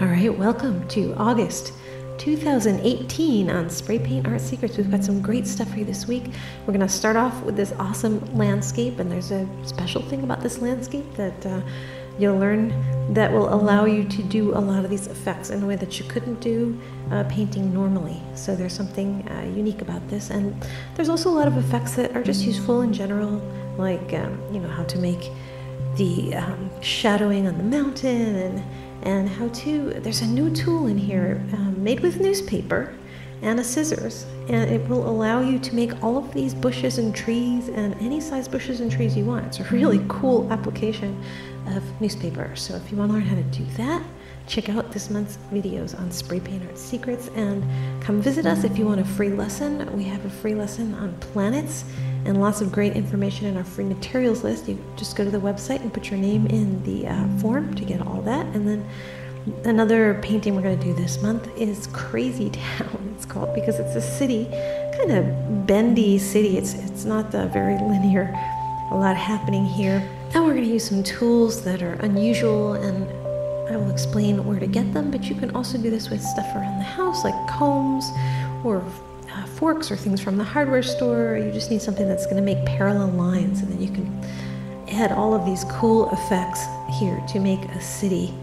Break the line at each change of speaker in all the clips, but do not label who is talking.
All right, welcome to August 2018 on Spray Paint Art Secrets. We've got some great stuff for you this week. We're going to start off with this awesome landscape, and there's a special thing about this landscape that you'll learn that will allow you to do a lot of these effects in a way that you couldn't do painting normally. So there's something unique about this, and there's also a lot of effects that are just useful in general, like how to make the shadowing on the mountain, and how to, there's a new tool in here made with newspaper and a scissors, and it will allow you to make all of these bushes and trees and any size bushes and trees you want. It's a really cool application of newspaper. So if you want to learn how to do that, check out this month's videos on Spray Paint Art Secrets, and come visit us if you want a free lesson. We have a free lesson on planets and lots of great information in our free materials list. You just go to the website and put your name in the form to get all that. And then another painting we're going to do this month is Crazytown, it's called, because it's a city, kind of bendy city. It's not very linear, a lot happening here. And we're going to use some tools that are unusual, and I will explain where to get them, but you can also do this with stuff around the house, like combs or forks or things from the hardware store. You just need something that's going to make parallel lines, and then you can add all of these cool effects here to make a city.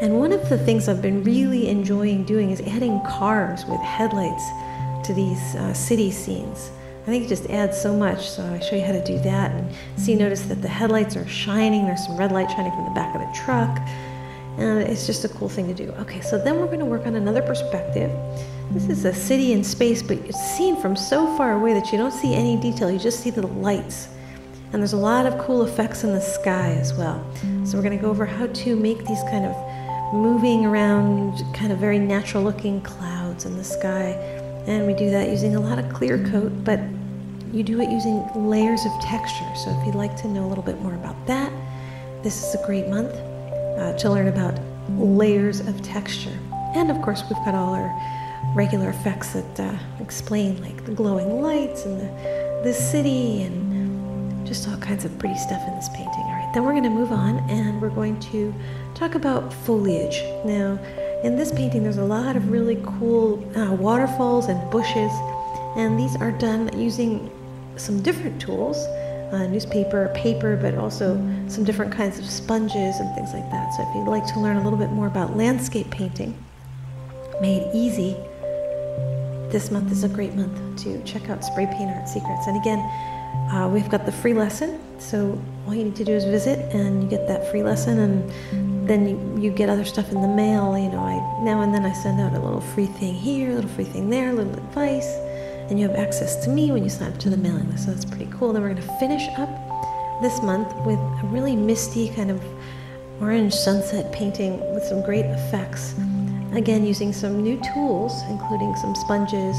And one of the things I've been really enjoying doing is adding cars with headlights to these city scenes. I think it just adds so much, so I show you how to do that. And see, notice that the headlights are shining. There's some red light shining from the back of the truck, and it's just a cool thing to do. Okay, so then we're going to work on another perspective. This is a city in space, but it's seen from so far away that you don't see any detail. You just see the lights. And there's a lot of cool effects in the sky as well. So we're going to go over how to make these kind of moving around, kind of very natural looking clouds in the sky. And we do that using a lot of clear coat, but you do it using layers of texture. So if you'd like to know a little bit more about that, this is a great month to learn about layers of texture. And of course, we've got all our regular effects that explain, like the glowing lights and the city and just all kinds of pretty stuff in this painting. All right, then we're going to move on, and we're going to talk about foliage. Now, in this painting, there's a lot of really cool waterfalls and bushes, and these are done using some different tools, newspaper, paper, but also some different kinds of sponges and things like that. So if you'd like to learn a little bit more about landscape painting made easy, this month is a great month to check out Spray Paint Art Secrets. And again, we've got the free lesson, so all you need to do is visit and you get that free lesson, and then you get other stuff in the mail. Now and then I send out a little free thing here, a little free thing there, a little advice, and you have access to me when you sign up to the mailing list, so that's pretty cool. Then we're going to finish up this month with a really misty kind of orange sunset painting with some great effects. Again, using some new tools, including some sponges.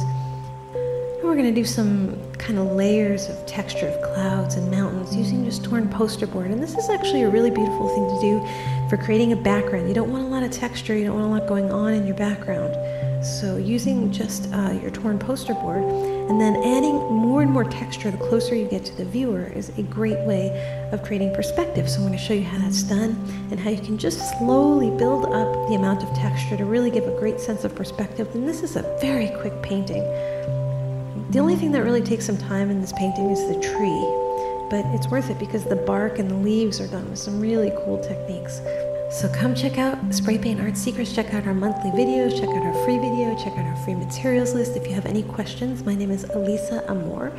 And we're going to do some kind of layers of texture of clouds and mountains using just torn poster board. And this is actually a really beautiful thing to do for creating a background. You don't want a lot of texture, you don't want a lot going on in your background. So using just your torn poster board and then adding more and more texture the closer you get to the viewer is a great way of creating perspective. So I'm going to show you how that's done and how you can just slowly build up the amount of texture to really give a great sense of perspective. And this is a very quick painting. The only thing that really takes some time in this painting is the tree, but it's worth it because the bark and the leaves are done with some really cool techniques. So come check out Spray Paint Art Secrets, check out our monthly videos, check out our free video, check out our free materials list. If you have any questions, my name is Elisa Amor,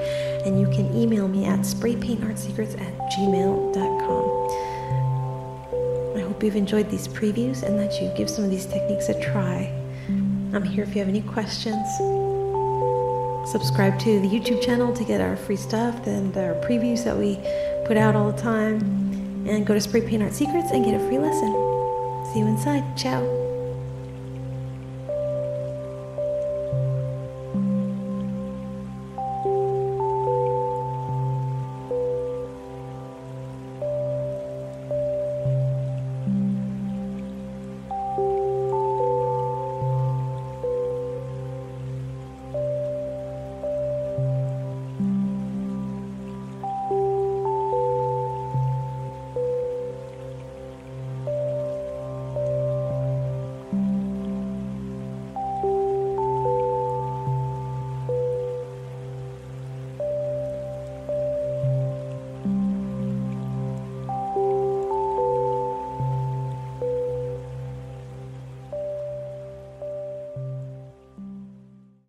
and you can email me at spraypaintartsecrets@gmail.com. I hope you've enjoyed these previews and that you give some of these techniques a try. I'm here if you have any questions. Subscribe to the YouTube channel to get our free stuff and our previews that we put out all the time. And go to Spray Paint Art Secrets and get a free lesson. See you inside. Ciao.